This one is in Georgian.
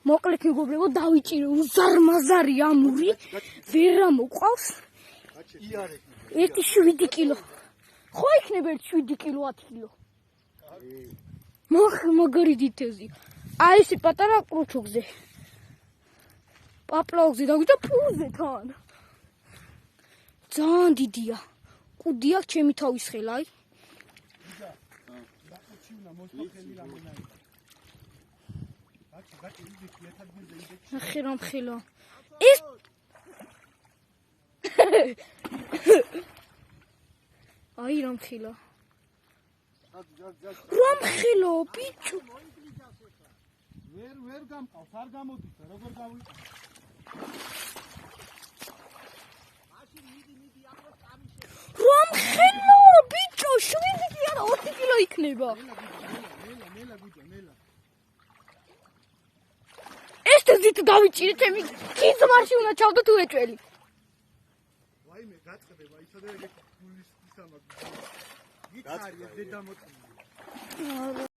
მოკლედ მეგობრებო, დავიჭირე უზარმაზარი ამური, ვერა მოყავს. 7 კილო. ხო იქნება 7 კილო, 10 კილო. მაგარი დიდთევზი. აი ეს პატარა კრუჩოგზე. პაპლაოგზე დაგვიდა პულზე თან. ძალიან დიდია. კუდი აქვს ჩემი თავის ხელა, აი. ნახე რომ ხელა. ეს აი რომ ხელა. რომ ხელო, ბიჭო. ვერ გამყავს, არ გამოდის, როგორ გავიყო. რომ ხელო, ბიჭო, 7 კი არა, 20 კილო იქნება. ეს ზით დავიჭირე, ჩემი კიზმარში უნდა ჩავდო თუ ეჭველი. ვაიმე, გაწყდება, იცოდე ეგეთი გულის ისამაკ. გითხარია დედამოწმული.